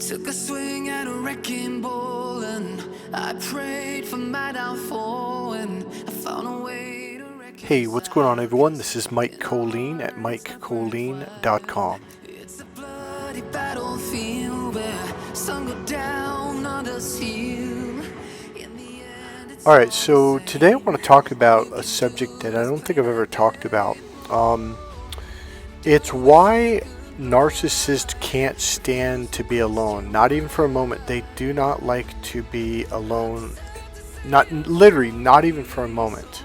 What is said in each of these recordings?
Took a swing at a wrecking ball and I prayed for my downfall and I found a way to wreck. Hey, what's going on, everyone? This is Mike Colleen at MikeColleen.com. It's a bloody battlefield where some go down, others heal. In the end, it's Alright, so today I want to talk about a subject that I don't think I've ever talked about. It's why narcissists can't stand to be alone, not even for a moment. They do not like to be alone, not literally, not even for a moment.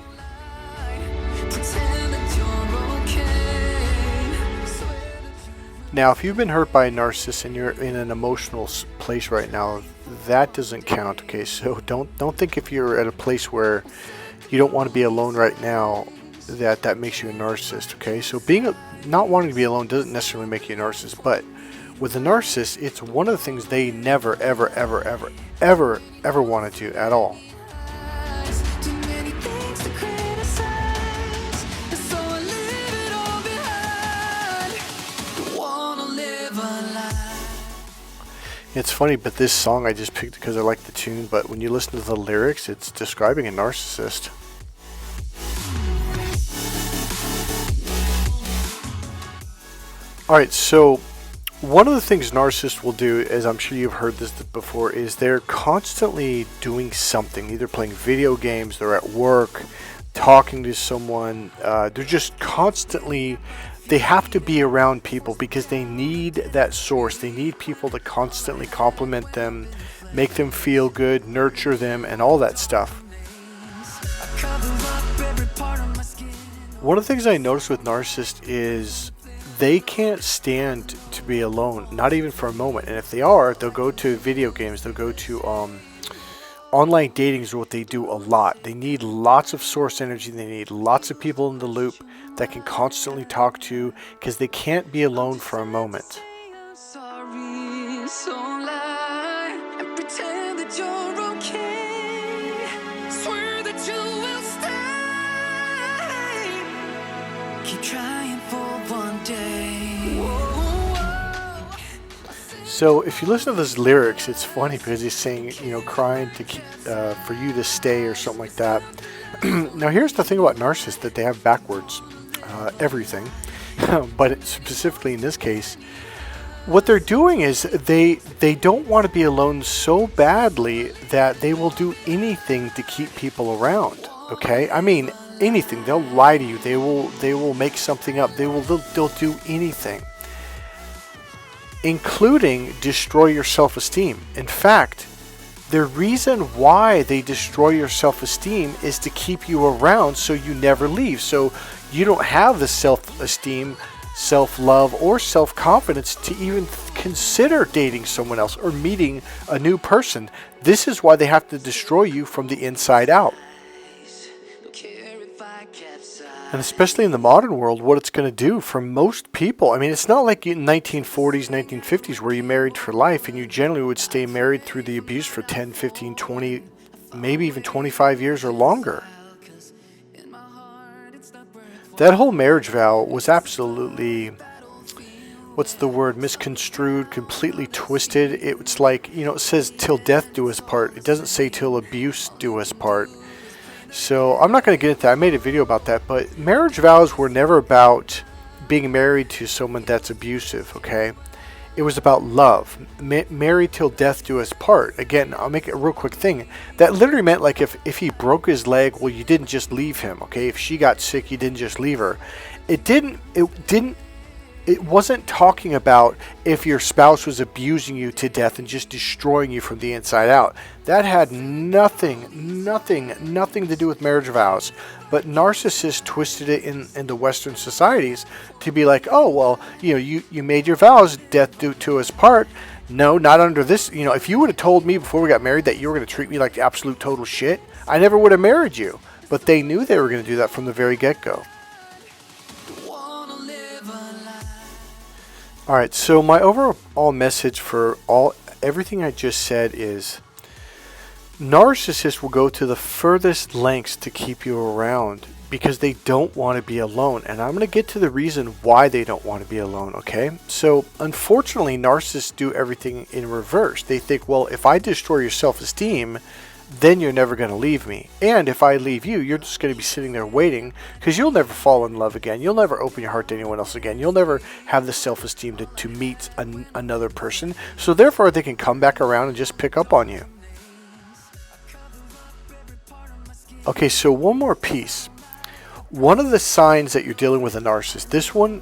pretend that you're okay. Now, if you've been hurt by a narcissist and you're in an emotional place right now, that doesn't count. Okay, so don't think if you're at a place where you don't want to be alone right now that makes you a narcissist. Okay, so not wanting to be alone doesn't necessarily make you a narcissist, but with a narcissist, it's one of the things they never ever want to do at all. Too many things to criticize, and so I leave it all behind. Don't wanna live a lie. It's funny, but this song I just picked because I like the tune, but when you listen to the lyrics, it's describing a narcissist. Alright, so one of the things narcissists will do, as I'm sure you've heard this before, is they're constantly doing something, either playing video games, they're at work, talking to someone, they're just constantly, they have to be around people because they need that source. They need people to constantly compliment them, make them feel good, nurture them, and all that stuff. I cover up every part of my skin. One of the things I noticed with narcissists is they can't stand to be alone, not even for a moment. And if they are, they'll go to video games, they'll go to online dating is what they do a lot. They need lots of source energy, they need lots of people in the loop that can constantly talk to, because they can't be alone for a moment. I'm sorry, so lie and pretend that you're okay. Swear that you will stay. Keep trying for one day. Whoa. So if you listen to those lyrics, it's funny because he's saying, crying to keep, for you to stay or something like that. Now here's the thing about narcissists that they have backwards everything, but specifically in this case, what they're doing is they don't want to be alone so badly that they will do anything to keep people around. Okay, I mean anything. They'll lie to you. They will make something up. They'll do anything, including destroy your self-esteem. In fact, the reason why they destroy your self-esteem is to keep you around so you never leave. So you don't have the self-esteem, self-love, or self-confidence to even consider dating someone else or meeting a new person. This is why they have to destroy you from the inside out. Don't care if I capsize. And especially in the modern world, what it's going to do for most people. I mean, it's not like in 1940s, 1950s where you married for life and you generally would stay married through the abuse for 10, 15, 20, maybe even 25 years or longer. In my heart, it's not worth. That whole marriage vow was absolutely, misconstrued, completely twisted. It's like, it says till death do us part. It doesn't say till abuse do us part. So I'm not going to get into that. I made a video about that, but marriage vows were never about being married to someone that's abusive, okay? It was about love. Married till death do us part. Again, I'll make it a real quick thing. That literally meant like if he broke his leg, well, you didn't just leave him, okay? If she got sick, you didn't just leave her. It wasn't talking about if your spouse was abusing you to death and just destroying you from the inside out. That had nothing to do with marriage vows. But narcissists twisted it in the Western societies to be like, oh, well, you made your vows, death do to us part. No, not under this. If you would have told me before we got married that you were going to treat me like absolute total shit, I never would have married you. But they knew they were going to do that from the very get-go. Don't wanna live a lie. All right, so my overall message for everything I just said is narcissists will go to the furthest lengths to keep you around because they don't want to be alone. And I'm going to get to the reason why they don't want to be alone, okay? So, unfortunately, narcissists do everything in reverse. They think, well, if I destroy your self-esteem, then you're never going to leave me. And if I leave you, you're just going to be sitting there waiting, because you'll never fall in love again. You'll never open your heart to anyone else again. You'll never have the self-esteem to meet another person. So therefore, they can come back around and just pick up on you. Okay, so one more piece. One of the signs that you're dealing with a narcissist, this one,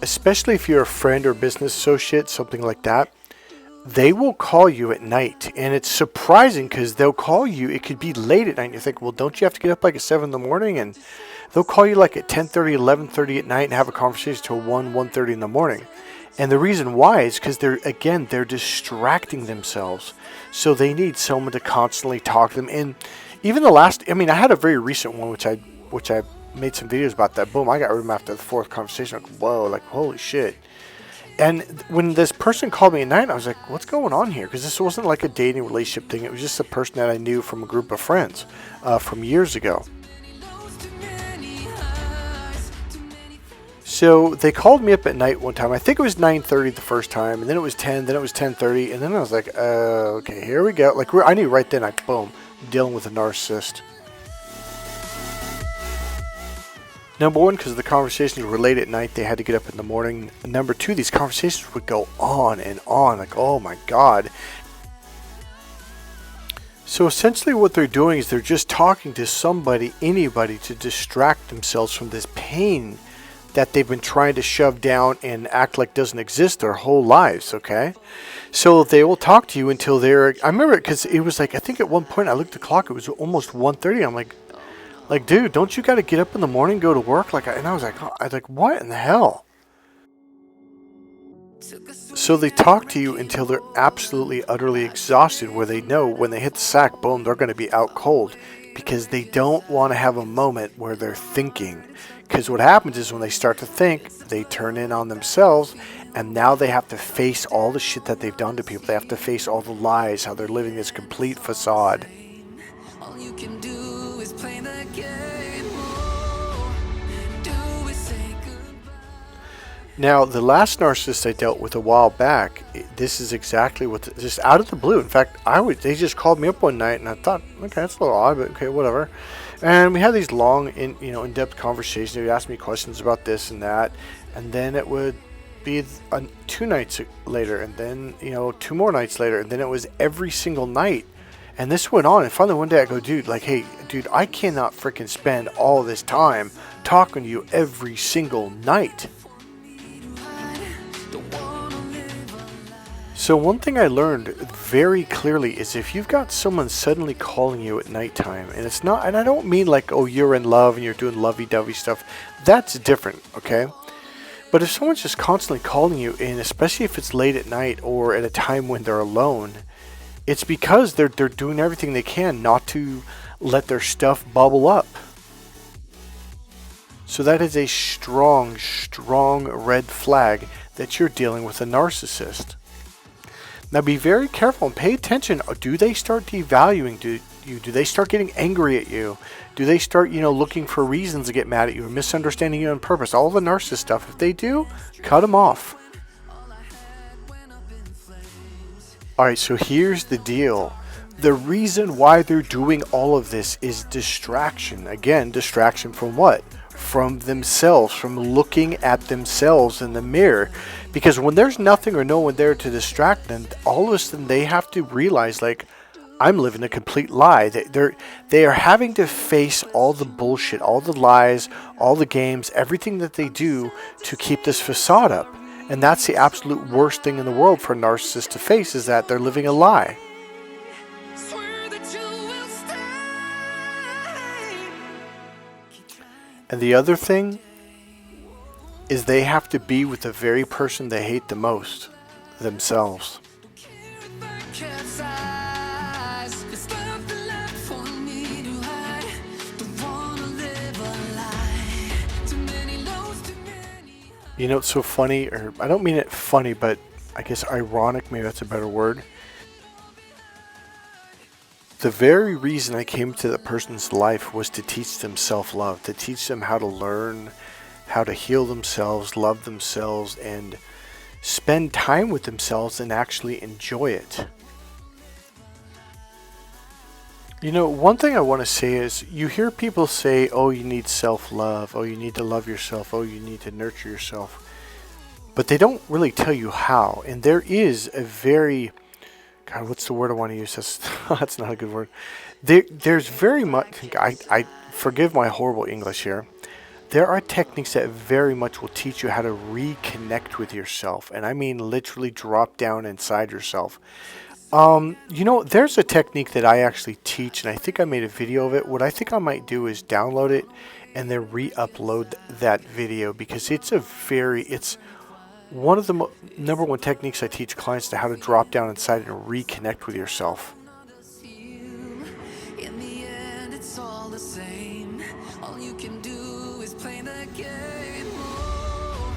especially if you're a friend or business associate, something like that, they will call you at night. And it's surprising because they'll call you, it could be late at night. And you think, well, don't you have to get up like at 7 in the morning? And they'll call you like at 10:30, 11:30 at night and have a conversation till 1:30 in the morning. And the reason why is because they're distracting themselves. So they need someone to constantly talk to them. And even I had a very recent one, which I made some videos about that. Boom, I got rid of them after the 4th conversation. Like, whoa, like, holy shit. And when this person called me at night, I was like, what's going on here? Because this wasn't like a dating relationship thing. It was just a person that I knew from a group of friends from years ago. So they called me up at night one time. I think it was 9:30 the first time, and then it was 10, then it was 10:30, and then I was like, okay, here we go. Like, I knew right then, boom, dealing with a narcissist. Number one, because the conversations were late at night, they had to get up in the morning. And number two, these conversations would go on and on, like, oh my God. So essentially what they're doing is they're just talking to somebody, anybody, to distract themselves from this pain that they've been trying to shove down and act like doesn't exist their whole lives, okay? So they will talk to you until I remember it because it was like, I think at one point I looked at the clock, it was almost 1:30. I'm like, dude, don't you got to get up in the morning, go to work? And I was like, what in the hell? So they talk to you until they're absolutely, utterly exhausted, where they know when they hit the sack, boom, they're going to be out cold, because they don't want to have a moment where they're thinking. Because what happens is when they start to think, they turn in on themselves, and now they have to face all the shit that they've done to people. They have to face all the lies, how they're living this complete facade. All you can do is play the game. Now, the last narcissist I dealt with a while back, this is exactly what, just out of the blue. In fact, they just called me up one night, and I thought, okay, that's a little odd, but okay, whatever. And we had these long, in-depth conversations. They would ask me questions about this and that, and then it would be 2 nights later, and then 2 more nights later, and then it was every single night. And this went on, and finally one day I go, dude, I cannot freaking spend all this time talking to you every single night. So one thing I learned very clearly is if you've got someone suddenly calling you at nighttime, and it's not, and I don't mean like, oh, you're in love and you're doing lovey-dovey stuff. That's different, okay? But if someone's just constantly calling you, and especially if it's late at night or at a time when they're alone, it's because they're doing everything they can not to let their stuff bubble up. So that is a strong, strong red flag that you're dealing with a narcissist. Now be very careful and pay attention. Do they start devaluing you? Do they start getting angry at you? Do they start, looking for reasons to get mad at you or misunderstanding you on purpose? All the narcissist stuff. If they do, cut them off. Alright, so here's the deal. The reason why they're doing all of this is distraction. Again, distraction from what? From themselves, from looking at themselves in the mirror. Because when there's nothing or no one there to distract them, all of a sudden they have to realize, I'm living a complete lie. They are having to face all the bullshit, all the lies, all the games, everything that they do to keep this facade up. And that's the absolute worst thing in the world for a narcissist to face, is that they're living a lie. And the other thing is they have to be with the very person they hate the most, themselves. It's so funny, or I don't mean it funny, but I guess ironic, maybe that's a better word. The very reason I came to that person's life was to teach them self-love, to teach them how to learn how to heal themselves, love themselves, and spend time with themselves and actually enjoy it. You know, one thing I want to say is you hear people say, oh, you need self-love, oh, you need to love yourself, oh, you need to nurture yourself. But they don't really tell you how. And there is a very, God, what's the word I want to use? That's not a good word. There's very much, I forgive my horrible English here. There are techniques that very much will teach you how to reconnect with yourself. And I mean literally drop down inside yourself. You know, there's a technique that I actually teach, and I think I made a video of it. What I think I might do is download it and then re-upload that video, because it's one of the number one techniques I teach clients to how to drop down inside and reconnect with yourself. In the end, it's all the same. All you can do is play the game. Oh,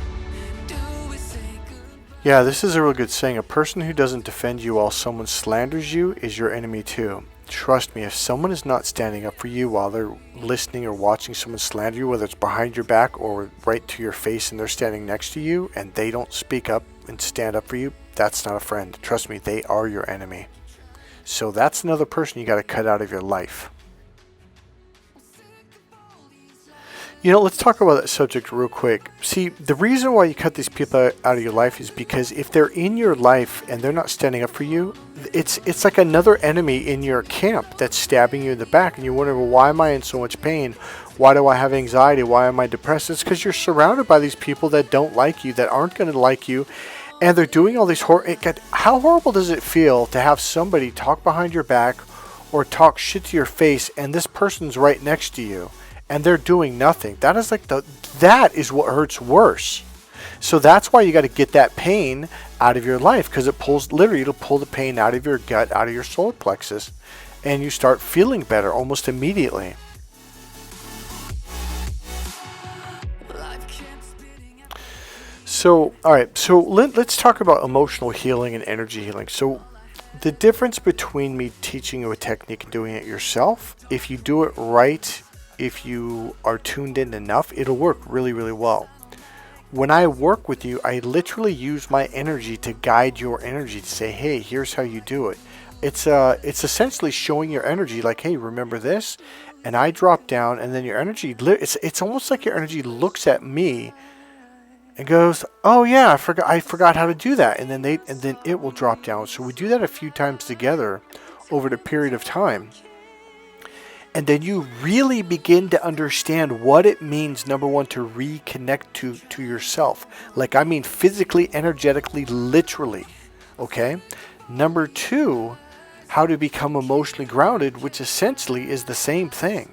do is say goodbye. Yeah, this is a real good saying. A person who doesn't defend you while someone slanders you is your enemy too. Trust me, if someone is not standing up for you while they're listening or watching someone slander you, whether it's behind your back or right to your face and they're standing next to you and they don't speak up and stand up for you, that's not a friend. Trust me, they are your enemy. So that's another person you got to cut out of your life. You know, let's talk about that subject real quick. See, the reason why you cut these people out of your life is because if they're in your life and they're not standing up for you, it's like another enemy in your camp that's stabbing you in the back, and you wonder, well, why am I in so much pain? Why do I have anxiety? Why am I depressed? It's because you're surrounded by these people that don't like you, that aren't going to like you, and they're doing all these how horrible does it feel to have somebody talk behind your back or talk shit to your face, and this person's right next to you? And they're doing nothing. That is what hurts worse. So that's why you got to get that pain out of your life, because it'll pull the pain out of your gut, out of your solar plexus, and you start feeling better almost immediately. So, all right. So let's talk about emotional healing and energy healing. So the difference between me teaching you a technique and doing it yourself, if you do it right, if you are tuned in enough, it'll work really, really well. When I work with you, I literally use my energy to guide your energy, to say, hey, here's how you do it. It's essentially showing your energy like, hey, remember this? And I drop down, and then your energy, it's almost like your energy looks at me and goes, oh yeah, I forgot how to do that. And then it will drop down. So we do that a few times together over the period of time. And then you really begin to understand what it means, number one, to reconnect to yourself. Like, I mean, physically, energetically, literally. Okay? Number two, how to become emotionally grounded, which essentially is the same thing.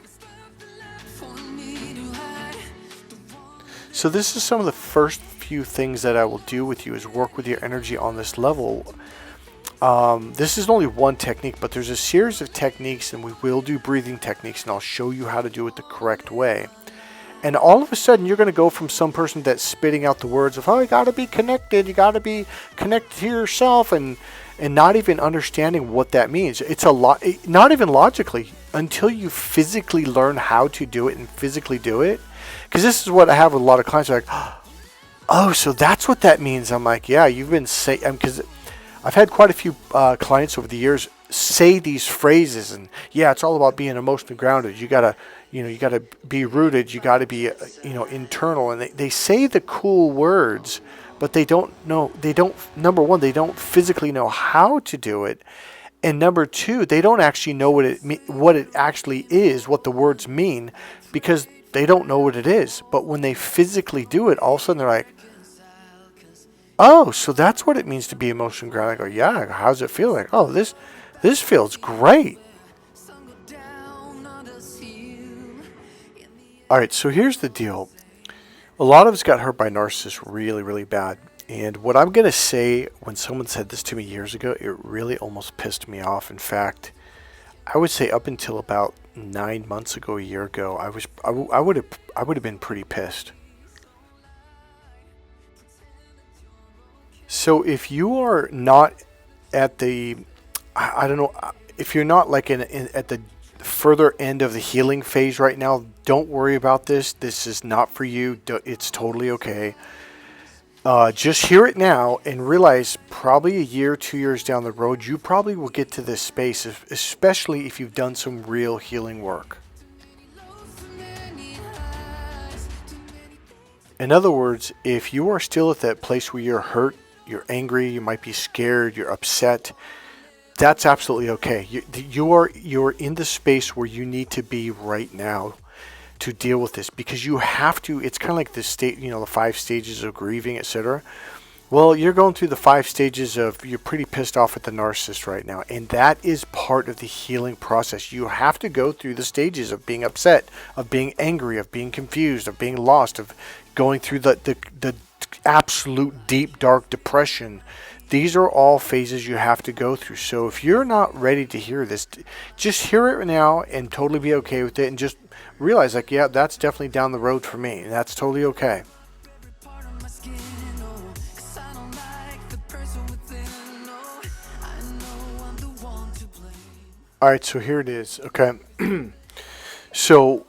So this is some of the first few things that I will do with you, is work with your energy on this level. This is only one technique, but there's a series of techniques, and we will do breathing techniques, and I'll show you how to do it the correct way. And all of a sudden, you're going to go from some person that's spitting out the words of, oh, you got to be connected, you got to be connected to yourself, and not even understanding what that means. It's a lot, not even logically, until you physically learn how to do it and physically do it. Because this is what I have with a lot of clients. They're like, oh, so that's what that means. I'm like, yeah, you've been saying, because I've had quite a few clients over the years say these phrases, and yeah, it's all about being emotionally grounded. You gotta be rooted. You gotta be, internal. And they say the cool words, but they don't know. Number one, they don't physically know how to do it, and number two, they don't actually know what it actually is, what the words mean, because they don't know what it is. But when they physically do it, all of a sudden they're like, oh, so that's what it means to be emotionally grounded. I go, yeah, how's it feel? Like, oh, this feels great. All right, so here's the deal. A lot of us got hurt by narcissists really, really bad. And what I'm going to say, when someone said this to me years ago, it really almost pissed me off. In fact, I would say up until about 9 months ago, a year ago, I would have been pretty pissed. So if you are not at the, I don't know, if you're not like at the further end of the healing phase right now, don't worry about this. This is not for you. It's totally okay. Just hear it now and realize probably a year, 2 years down the road, you probably will get to this space, especially if you've done some real healing work. In other words, if you are still at that place where you're hurt, you're angry, you might be scared, you're upset, that's absolutely okay. You're in the space where you need to be right now to deal with this, because you have to. It's kind of like the state, the 5 stages of grieving, etc. Well, you're going through the 5 stages of, you're pretty pissed off at the narcissist right now, and that is part of the healing process. You have to go through the stages of being upset, of being angry, of being confused, of being lost, of going through the absolute deep dark depression. These are all phases you have to go through. So if you're not ready to hear this, just hear it now and totally be okay with it, and just realize, like, yeah, that's definitely down the road for me, and that's totally okay. All right, so here it is. Okay. So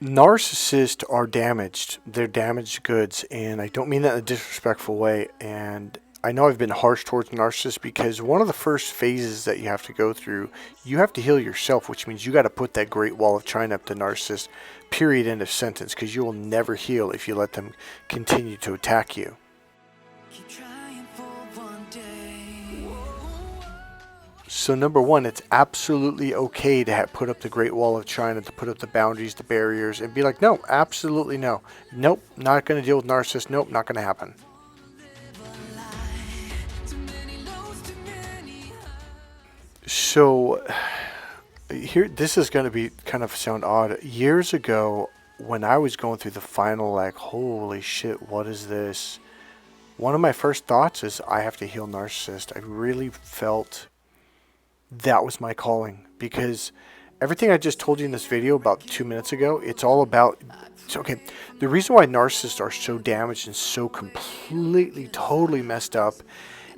narcissists are damaged. They're damaged goods, and I don't mean that in a disrespectful way. And I know I've been harsh towards narcissists, because one of the first phases that you have to go through, you have to heal yourself, which means you got to put that great wall of China up to narcissists, period, end of sentence, because you will never heal if you let them continue to attack you. So number one, it's absolutely okay to put up the Great Wall of China, to put up the boundaries, the barriers, and be like, no, absolutely no. Nope, not going to deal with narcissists. Nope, not going to happen. So here, this is going to be kind of sound odd. Years ago, when I was going through the final, like, holy shit, what is this? One of my first thoughts is, I have to heal narcissists. I really felt that was my calling, because everything I just told you in this video about 2 minutes ago, it's all about, okay, the reason why narcissists are so damaged and so completely, totally messed up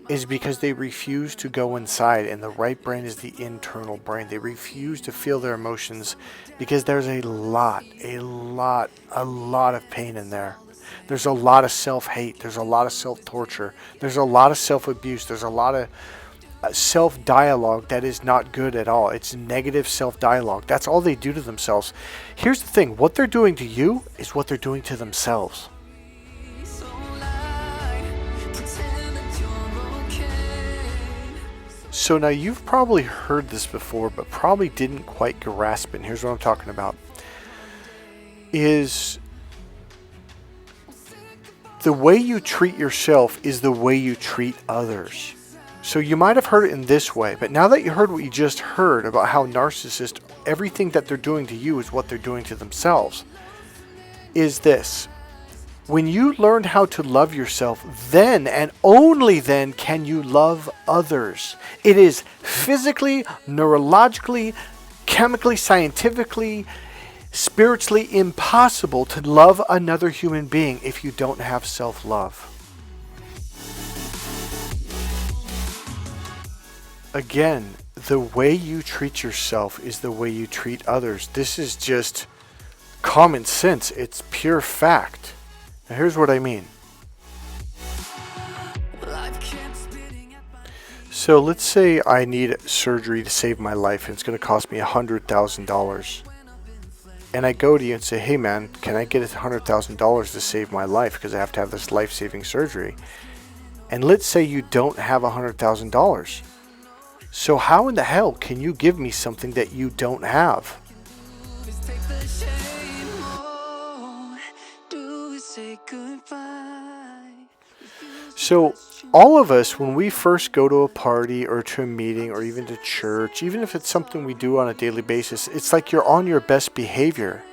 is because they refuse to go inside, and the right brain is the internal brain. They refuse to feel their emotions because there's a lot of pain in there. There's a lot of self-hate. There's a lot of self-torture. There's a lot of self-abuse. There's a lot of self-dialogue that is not good at all. It's negative self-dialogue. That's all they do to themselves. Here's the thing. What they're doing to you is what they're doing to themselves. So now you've probably heard this before, but probably didn't quite grasp it. And here's what I'm talking about. Is the way you treat yourself is the way you treat others. So you might have heard it in this way, but now that you heard what you just heard about how narcissists, everything that they're doing to you is what they're doing to themselves, is this. When you learn how to love yourself, then and only then can you love others. It is physically, neurologically, chemically, scientifically, spiritually impossible to love another human being if you don't have self-love. Again, the way you treat yourself is the way you treat others. This is just common sense. It's pure fact. Now here's what I mean. So let's say I need surgery to save my life, and it's going to cost me $100,000. And I go to you and say, hey man, can I get $100,000 to save my life, because I have to have this life-saving surgery? And let's say you don't have $100,000. So how in the hell can you give me something that you don't have? So all of us, when we first go to a party or to a meeting or even to church, even if it's something we do on a daily basis, it's like you're on your best behavior.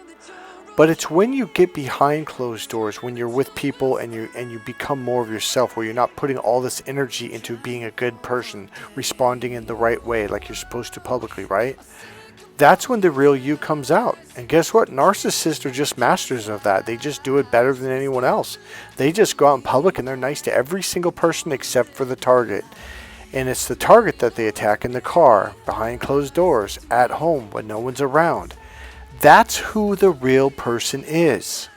But it's when you get behind closed doors, when you're with people and you become more of yourself, where you're not putting all this energy into being a good person, responding in the right way like you're supposed to publicly, right? That's when the real you comes out. And guess what? Narcissists are just masters of that. They just do it better than anyone else. They just go out in public and they're nice to every single person except for the target. And it's the target that they attack in the car, behind closed doors, at home when no one's around. That's who the real person is.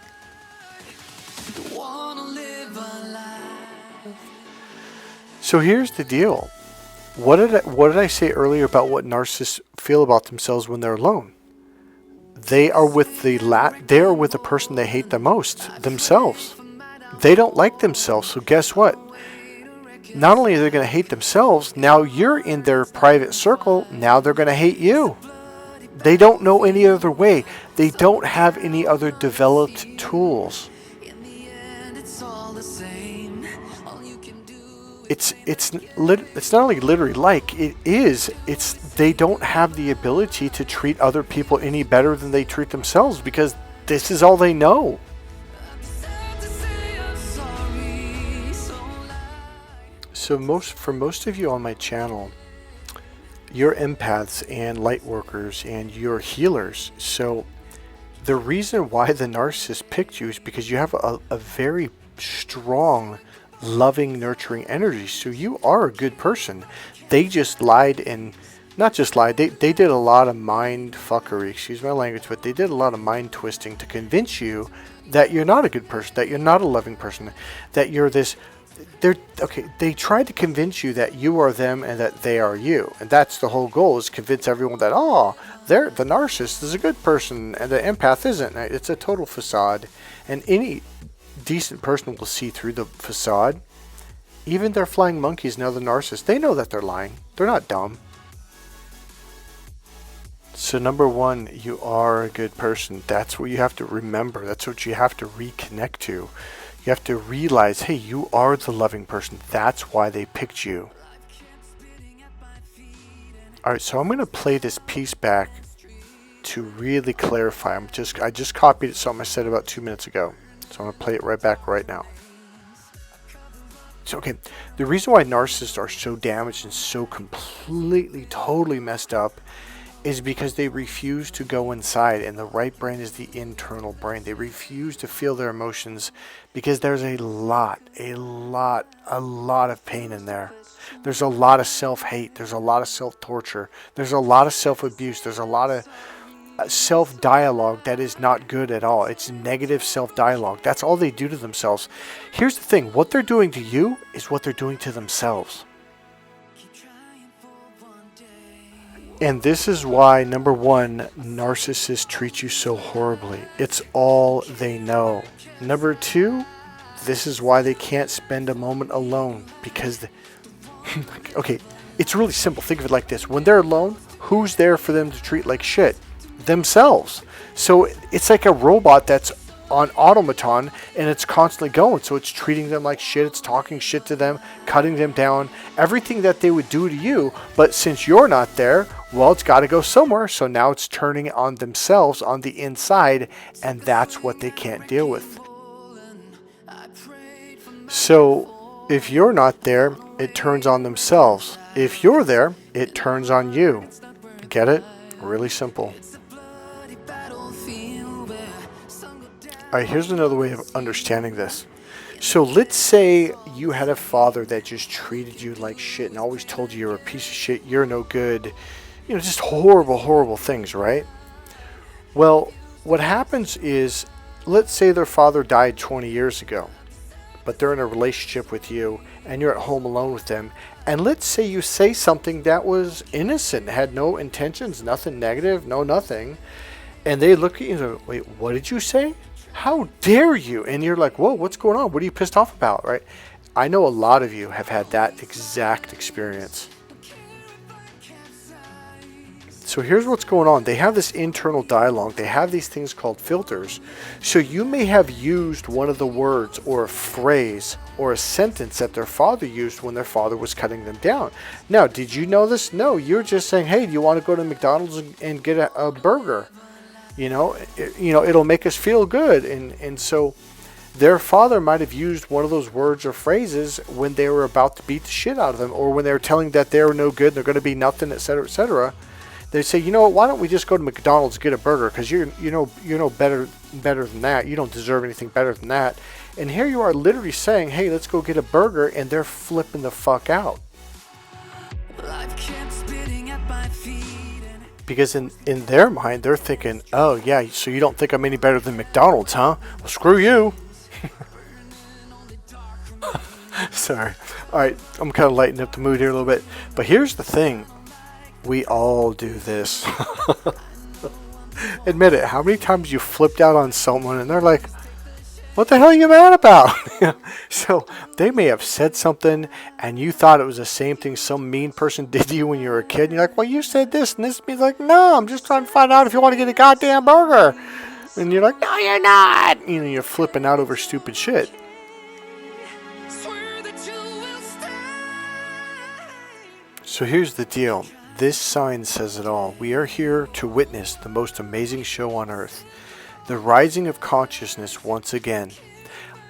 So here's the deal. What did I say earlier about what narcissists feel about themselves when they're alone? They are with the person they hate the most, themselves. They don't like themselves, so guess what? Not only are they going to hate themselves, now you're in their private circle, now they're going to hate you. They don't know any other way. They don't have any other developed tools. It's not only literally like, it is, it's they don't have the ability to treat other people any better than they treat themselves, because this is all they know. So for most of you on my channel, you're empaths and light workers and you're healers. So the reason why the narcissist picked you is because you have a very strong, loving, nurturing energy. So you are a good person. They just lied, and not just lied, they did a lot of mind fuckery, excuse my language, but they did a lot of mind twisting to convince you that you're not a good person, that you're not a loving person, that you're this. They tried to convince you that you are them and that they are you. And that's the whole goal, is convince everyone that, the narcissist is a good person and the empath isn't. It's a total facade. And any decent person will see through the facade. Even their flying monkeys know the narcissist. They know that they're lying. They're not dumb. So number one, you are a good person. That's what you have to remember. That's what you have to reconnect to. You have to realize, hey, you are the loving person. That's why they picked you. Alright, so I'm going to play this piece back to really clarify. I just copied it, something I said about 2 minutes ago. So I'm going to play it right back right now. So, okay, the reason why narcissists are so damaged and so completely, totally messed up is because they refuse to go inside, and the right brain is the internal brain. They refuse to feel their emotions because there's a lot of pain in there. There's a lot of self-hate. There's a lot of self-torture. There's a lot of self-abuse. There's a lot of self-dialogue that is not good at all. It's negative self-dialogue. That's all they do to themselves. Here's the thing. What they're doing to you is what they're doing to themselves. And this is why, number one, narcissists treat you so horribly. It's all they know. Number two, this is why they can't spend a moment alone. Because, okay, it's really simple. Think of it like this. When they're alone, who's there for them to treat like shit? Themselves. So it's like a robot that's on automaton, and it's constantly going. So it's treating them like shit. It's talking shit to them, cutting them down, everything that they would do to you. But since you're not there, well, it's got to go somewhere. So now it's turning on themselves on the inside, and that's what they can't deal with. So if you're not there, it turns on themselves. If you're there, it turns on you. Get it? Really simple. Alright, here's another way of understanding this. So let's say you had a father that just treated you like shit and always told you you're a piece of shit, you're no good, just horrible things, right? Well, what happens is, let's say their father died 20 years ago, but they're in a relationship with you and you're at home alone with them, and let's say you say something that was innocent, had no intentions, nothing negative, no nothing, and they look at you and go, wait, what did you say? How dare you? And you're like, whoa, what's going on? What are you pissed off about, right? I know a lot of you have had that exact experience. So here's what's going on. They have this internal dialogue. They have these things called filters. So you may have used one of the words or a phrase or a sentence that their father used when their father was cutting them down. Now, did you know this? No, you're just saying, hey, do you want to go to McDonald's and get a burger? It'll make us feel good. And so their father might have used one of those words or phrases when they were about to beat the shit out of them, or when they were telling that they're no good, they're going to be nothing, etc., etc. They say, you know what, why don't we just go to McDonald's and get a burger, because you're better than that. You don't deserve anything better than that. And here you are literally saying, hey, let's go get a burger, and they're flipping the fuck out. Because in their mind, they're thinking, oh, yeah, so you don't think I'm any better than McDonald's, huh? Well, screw you. Sorry. All right, I'm kind of lightening up the mood here a little bit. But here's the thing. We all do this. Admit it. How many times you flipped out on someone and they're like, what the hell are you mad about? So they may have said something and you thought it was the same thing some mean person did to you when you were a kid. And you're like, well, you said this and this. Means like, no, I'm just trying to find out if you want to get a goddamn burger. And you're like, no, you're not. You know, you're flipping out over stupid shit. Swear that you will stay. So here's the deal. This sign says it all. We are here to witness the most amazing show on earth. The rising of consciousness once again.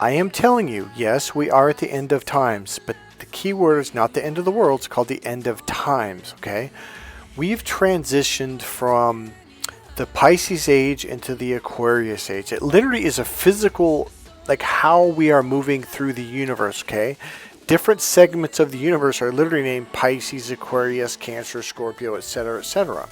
I am telling you, yes, we are at the end of times, but the key word is not the end of the world, it's called the end of times, okay? We've transitioned from the Pisces age into the Aquarius age. It literally is a physical, like how we are moving through the universe, okay? Different segments of the universe are literally named Pisces, Aquarius, Cancer, Scorpio, etc., etc.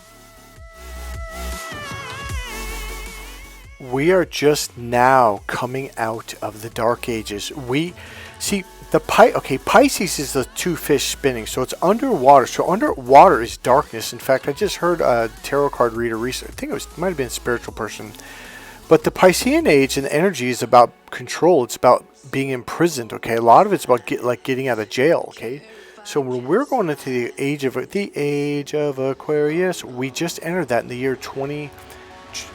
We are just now coming out of the dark ages. We see the Pisces is the two fish spinning, so it's underwater. So underwater is darkness. In fact, I just heard a tarot card reader recently. I think it might have been a spiritual person. But the Piscean age and energy is about control. It's about being imprisoned. Okay, a lot of it's about getting out of jail. Okay, so when we're going into the age of Aquarius, we just entered that in the year 20.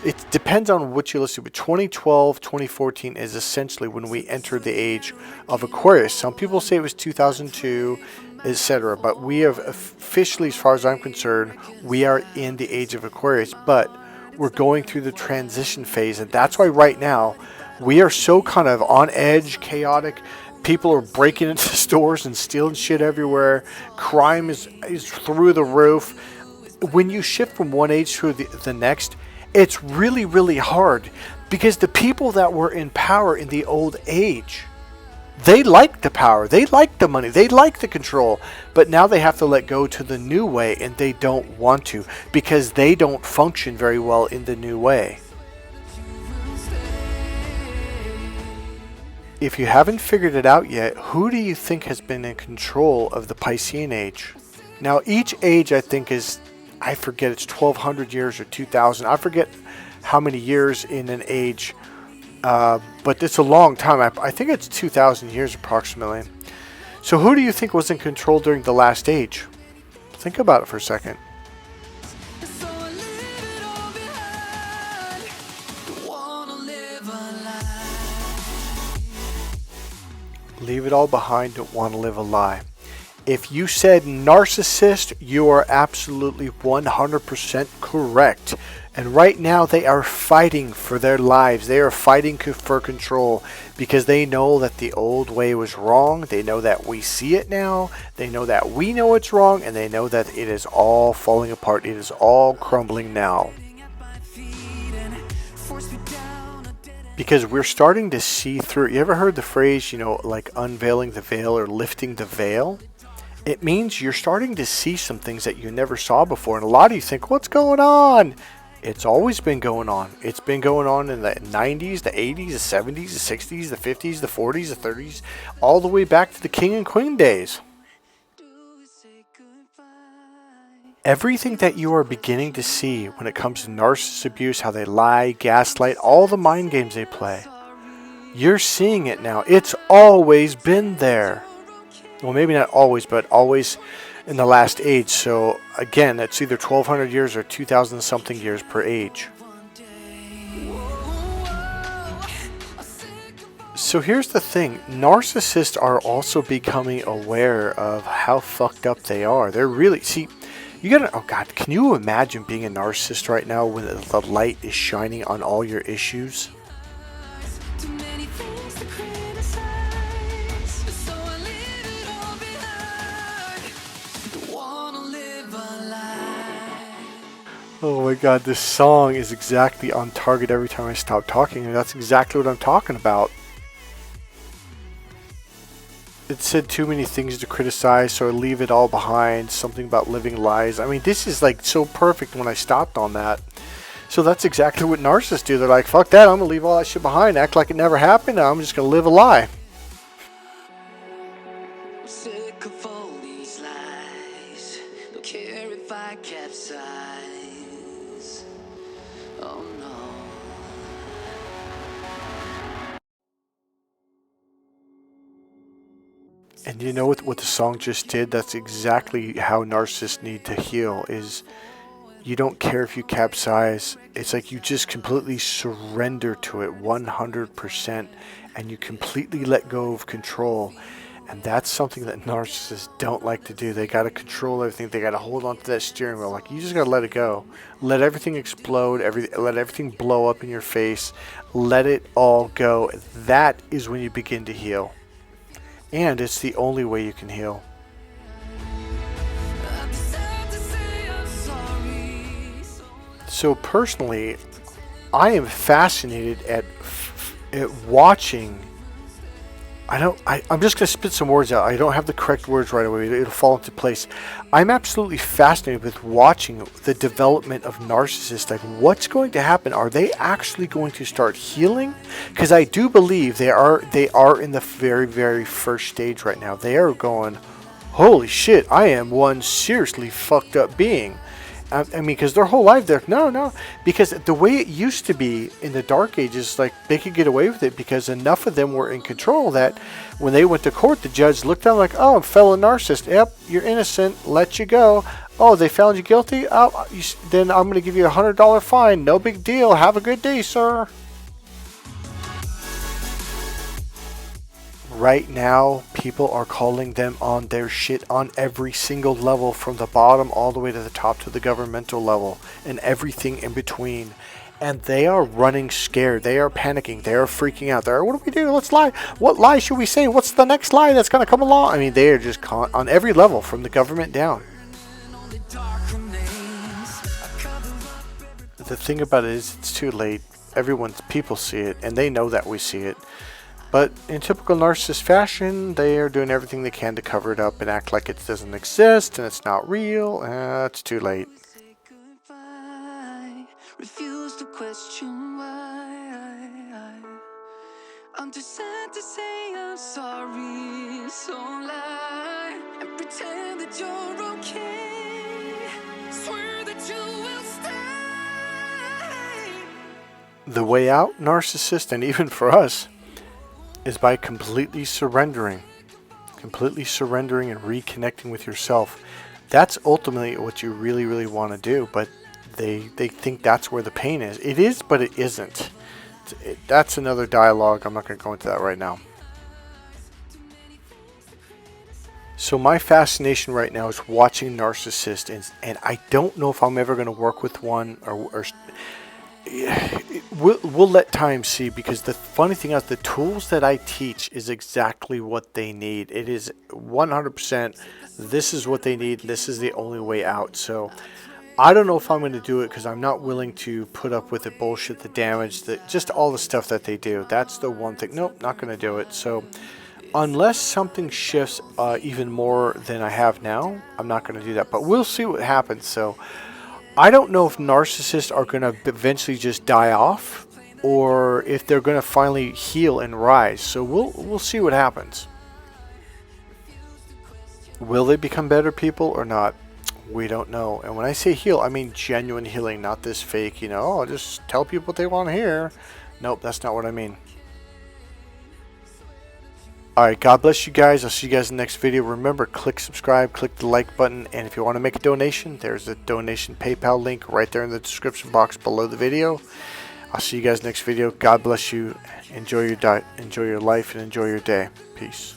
It depends on what you listen to, but 2012, 2014 is essentially when we entered the age of Aquarius. Some people say it was 2002, etc. But we have officially, as far as I'm concerned, we are in the age of Aquarius. But we're going through the transition phase, and that's why right now we are so kind of on edge, chaotic. People are breaking into stores and stealing shit everywhere. Crime is through the roof. When you shift from one age to the next, it's really, really hard because the people that were in power in the old age, they liked the power, they liked the money, they liked the control, but now they have to let go to the new way, and they don't want to because they don't function very well in the new way. If you haven't figured it out yet, who do you think has been in control of the Piscean age? Now, each age I think is, I forget, it's 1200 years or 2000. I forget how many years in an age, but it's a long time. I think it's 2000 years approximately. So who do you think was in control during the last age? Think about it for a second. So I leave it all behind. Don't wanna live a lie. Leave it all behind, don't want to live a lie. If you said narcissist, you are absolutely 100% correct. And right now they are fighting for their lives. They are fighting for control because they know that the old way was wrong. They know that we see it now. They know that we know it's wrong. And they know that it is all falling apart. It is all crumbling now. Because we're starting to see through. You ever heard the phrase, like unveiling the veil or lifting the veil? It means you're starting to see some things that you never saw before. And a lot of you think, what's going on? It's always been going on. It's been going on in the 90s, the 80s, the 70s, the 60s, the 50s, the 40s, the 30s, all the way back to the king and queen days. Everything that you are beginning to see when it comes to narcissist abuse, how they lie, gaslight, all the mind games they play, you're seeing it now. It's always been there. Well, maybe not always, but always in the last age. So again, that's either 1200 years or 2000 something years per age. So here's the thing. Narcissists are also becoming aware of how fucked up they are. They're really, see, you gotta, oh God, can you imagine being a narcissist right now when the light is shining on all your issues? Too many things to criticize. So I leave it all behind. Don't wanna live a lie. Oh my God, this song is exactly on target every time I stop talking, and that's exactly what I'm talking about. It said too many things to criticize, so I leave it all behind. Something about living lies. I mean, this is like so perfect when I stopped on that. So that's exactly what narcissists do. They're like, fuck that, I'm going to leave all that shit behind, act like it never happened, I'm just going to live a lie. I'm sick of all these lies. Don't care if I capsize. Oh no. And you know what the song just did? That's exactly how narcissists need to heal, is you don't care if you capsize. It's like you just completely surrender to it 100%, and you completely let go of control. And that's something that narcissists don't like to do. They got to control everything. They got to hold on to that steering wheel. Like, you just got to let it go. Let everything explode. Let everything blow up in your face. Let it all go. That is when you begin to heal. And it's the only way you can heal. So personally, I am fascinated at watching. I'm just going to spit some words out. I don't have the correct words right away. It'll fall into place. I'm absolutely fascinated with watching the development of narcissists. Like, what's going to happen? Are they actually going to start healing? Because I do believe they are in the very, very first stage right now. They are going, holy shit, I am one seriously fucked up being. I mean, because their whole life, no, because the way it used to be in the dark ages, like, they could get away with it because enough of them were in control that when they went to court, the judge looked down like, oh, fellow narcissist, yep, you're innocent, let you go. Oh, they found you guilty? Oh, then I'm going to give you $100 fine. No big deal. Have a good day, sir. Right now, people are calling them on their shit on every single level, from the bottom all the way to the top to the governmental level and everything in between. And they are running scared. They are panicking. They are freaking out. They're, what do we do? Let's lie. What lie should we say? What's the next lie that's going to come along? I mean, they are just on every level, from the government down. The thing about it is, it's too late. People see it, and they know that we see it. But in typical narcissist fashion, they are doing everything they can to cover it up and act like it doesn't exist and it's not real. It's too late. Refuse to question why. I'm too sad to say I'm sorry. So lie and pretend that you're okay. Swear that you will stay. The way out, narcissist, and even for us, is by completely surrendering and reconnecting with yourself. That's ultimately what you really, really want to do, but they think that's where the pain is. It is, but it isn't. That's another dialogue. I'm not going to go into that right now. So my fascination right now is watching narcissists, and I don't know if I'm ever going to work with one, or we'll let time see, because the funny thing is, the tools that I teach is exactly what they need. It is 100%. This is what they need. This is the only way out. So I don't know if I'm going to do it, because I'm not willing to put up with the bullshit, the damage, just all the stuff that they do. That's the one thing. Nope, not going to do it. So unless something shifts even more than I have now, I'm not going to do that. But we'll see what happens. So I don't know if narcissists are going to eventually just die off, or if they're going to finally heal and rise. So we'll see what happens. Will they become better people or not? We don't know. And when I say heal, I mean genuine healing, not this fake, oh, just tell people what they want to hear. Nope, that's not what I mean. Alright, God bless you guys. I'll see you guys in the next video. Remember, click subscribe, click the like button, and if you want to make a donation, there's a donation PayPal link right there in the description box below the video. I'll see you guys next video. God bless you. Enjoy your life, and enjoy your day. Peace.